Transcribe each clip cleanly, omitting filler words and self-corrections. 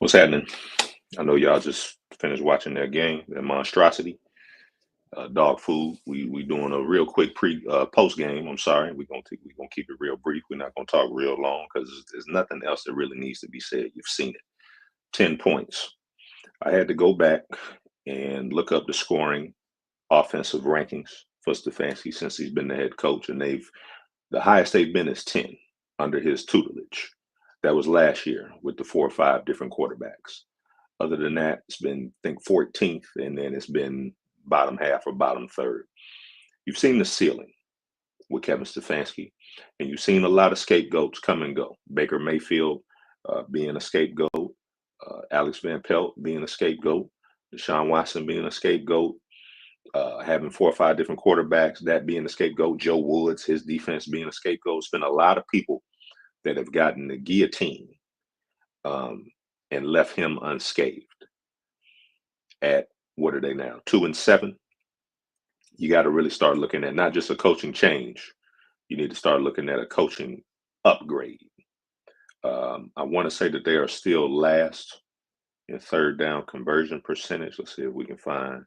What's happening? I know y'all just finished watching that game, that monstrosity, dog food. We doing a real quick post game. I'm sorry, we gonna keep it real brief. We're not gonna talk real long because there's nothing else that really needs to be said. You've seen it. 10 points. I had to go back and look up the scoring offensive rankings for Stefanski since he's been the head coach, and the highest they've been is 10 under his tutelage. That was last year with the 4 or 5 different quarterbacks. Other than that, it's been, I think, 14th, and then it's been bottom half or bottom third. You've seen the ceiling with Kevin Stefanski, and you've seen a lot of scapegoats come and go. Baker Mayfield being a scapegoat, Alex Van Pelt being a scapegoat, Deshaun Watson being a scapegoat, having 4 or 5 different quarterbacks, that being the scapegoat, Joe Woods, his defense being a scapegoat. It's been a lot of people that have gotten the guillotine um, and left him unscathed. At what are they now? 2-7. You got to really start looking at not just a coaching change. You need to start looking at a coaching upgrade. I want to say that they are still last in third down conversion percentage. Let's see if we can find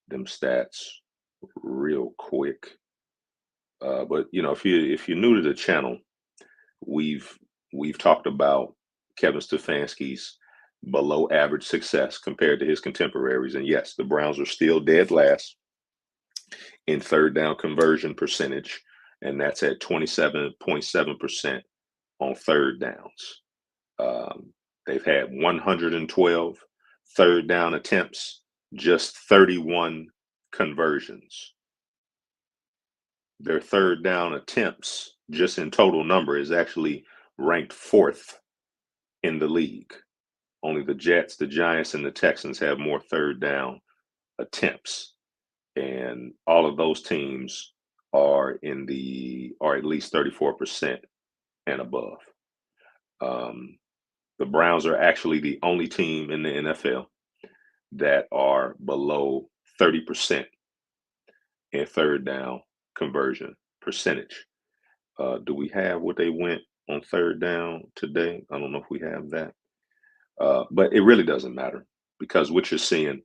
them stats real quick. But if you're new to the channel, we've talked about Kevin Stefanski's below average success compared to his contemporaries. And yes, the Browns are still dead last in third down conversion percentage, and that's at 27.7% on third downs. They've had 112 third down attempts, just 31 conversions. Their third down attempts, just in total number, is actually ranked 4th in the league. Only the Jets, the Giants, and the Texans have more third down attempts. And all of those teams are at least 34% and above. The Browns are actually the only team in the NFL that are below 30% in third down conversion percentage. Do we have what they went on third down today? I don't know if we have that. But it really doesn't matter, because what you're seeing,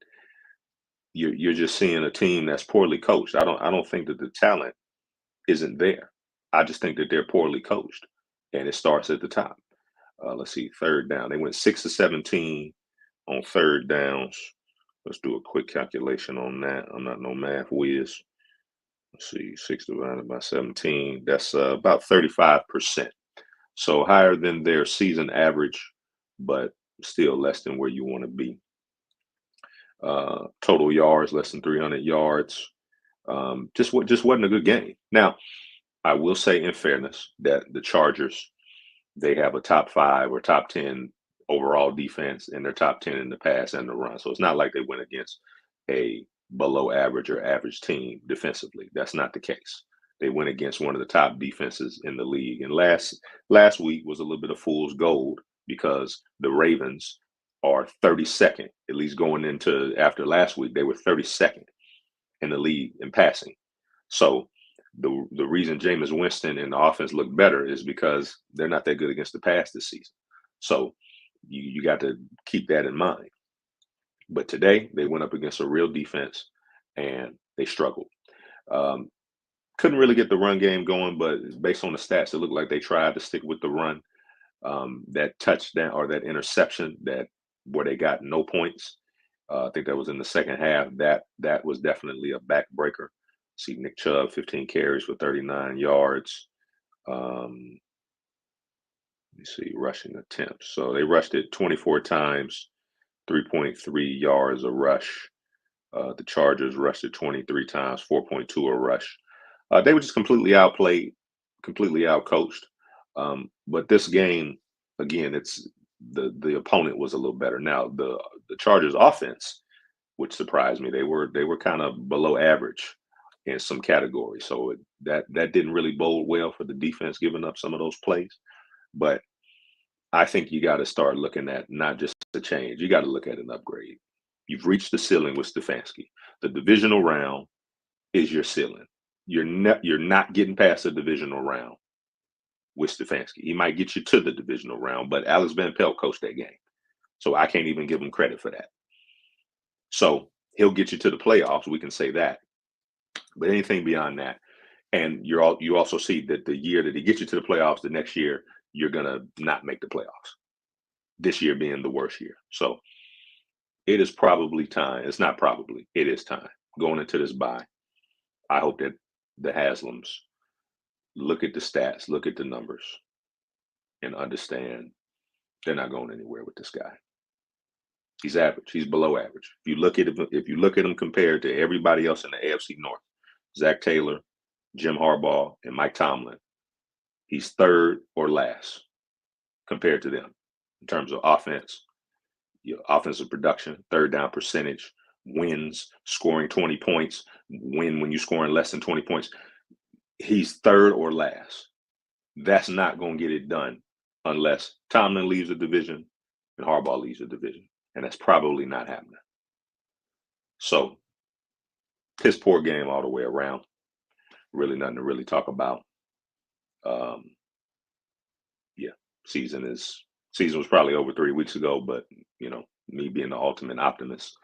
you're just seeing a team that's poorly coached. I don't think that the talent isn't there. I just think that they're poorly coached, and it starts at the top. Let's see, third down. They went 6 of 17 on third downs. Let's do a quick calculation on that. I'm not no math whiz. Let's see, 6 divided by 17. That's about 35%. So higher than their season average, but still less than where you want to be. Total yards, less than 300 yards. Just wasn't a good game. Now, I will say, in fairness, that the Chargers, they have a top 5 or top 10 overall defense, and they're top 10 in the pass and the run. So it's not like they went against a below average or average team defensively. That's not the case. They went against one of the top defenses in the league. And last week was a little bit of fool's gold, because the Ravens are 32nd, at least going into after last week, they were 32nd in the league in passing. So the reason Jameis Winston and the offense look better is because they're not that good against the pass this season. So you got to keep that in mind. But today they went up against a real defense and they struggled. Couldn't really get the run game going, but based on the stats, it looked like they tried to stick with the run. That touchdown or that interception where they got no points, I think that was in the second half. That was definitely a backbreaker. See, Nick Chubb, 15 carries for 39 yards. Let me see, rushing attempts. So they rushed it 24 times, 3.3 yards a rush. The Chargers rushed it 23 times, 4.2 a rush. They were just completely outplayed, completely outcoached. But this game, again, it's the opponent was a little better. Now the Chargers offense, which surprised me, they were kind of below average in some categories. So that didn't really bode well for the defense, giving up some of those plays. But I think you got to start looking at not just a change. You got to look at an upgrade. You've reached the ceiling with Stefanski. The divisional round is your ceiling. You're not getting past the divisional round with Stefanski. He might get you to the divisional round, but Alex Van Pelt coached that game. So I can't even give him credit for that. So he'll get you to the playoffs. We can say that. But anything beyond that, and you also see that the year that he gets you to the playoffs, the next year you're gonna not make the playoffs. This year being the worst year. So it is probably time. It's not probably. It is time going into this bye. I hope that the Haslams look at the stats, look at the numbers, and understand they're not going anywhere with this guy. He's average. He's below average. If you look at him compared to everybody else in the AFC North, Zach Taylor, Jim Harbaugh, and Mike Tomlin, he's third or last compared to them in terms of offense, offensive production, third down percentage, wins, scoring 20 points, win when you're scoring less than 20 points. He's third or last. That's not going to get it done unless Tomlin leaves the division and Harbaugh leaves the division. And that's probably not happening. So, piss poor game all the way around. Really nothing to really talk about. Yeah, season was probably over 3 weeks ago, but me being the ultimate optimist,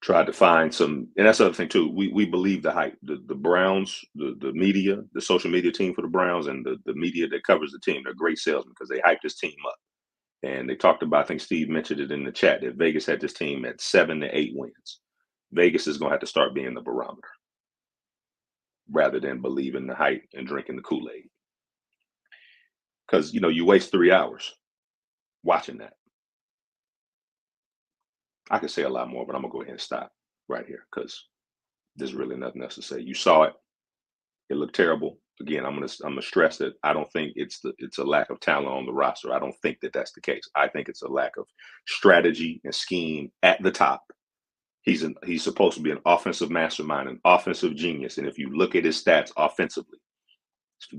tried to find some, and that's the other thing too. We believe the hype. The Browns, the media, the social media team for the Browns, and the media that covers the team, they're great salesmen because they hype this team up. And they talked about, I think Steve mentioned it in the chat, that Vegas had this team at 7 to 8 wins. Vegas is going to have to start being the barometer rather than believing the hype and drinking the Kool-Aid. Because, you waste 3 hours watching that. I could say a lot more, but I'm going to go ahead and stop right here because there's really nothing else to say. You saw it. It looked terrible. Again, I'm gonna stress that I don't think it's a lack of talent on the roster. I don't think that that's the case. I think it's a lack of strategy and scheme at the top. He's supposed to be an offensive mastermind, an offensive genius, and if you look at his stats offensively,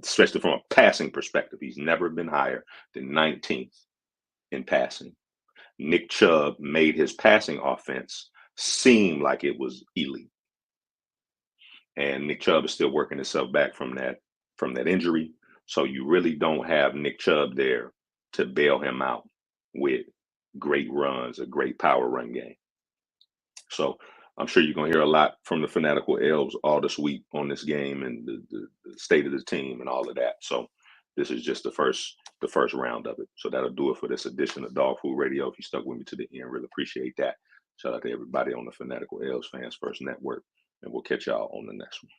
especially from a passing perspective, he's never been higher than 19th in passing. Nick Chubb made his passing offense seem like it was elite. And Nick Chubb is still working himself back from that injury. So you really don't have Nick Chubb there to bail him out with great runs, a great power run game. So I'm sure you're going to hear a lot from the Fanatical Elves all this week on this game and the state of the team and all of that. So this is just the first round of it. So that'll do it for this edition of Dog Food Radio. If you stuck with me to the end, really appreciate that. Shout out to everybody on the Fanatical Elves Fans First Network. And we'll catch y'all on the next one.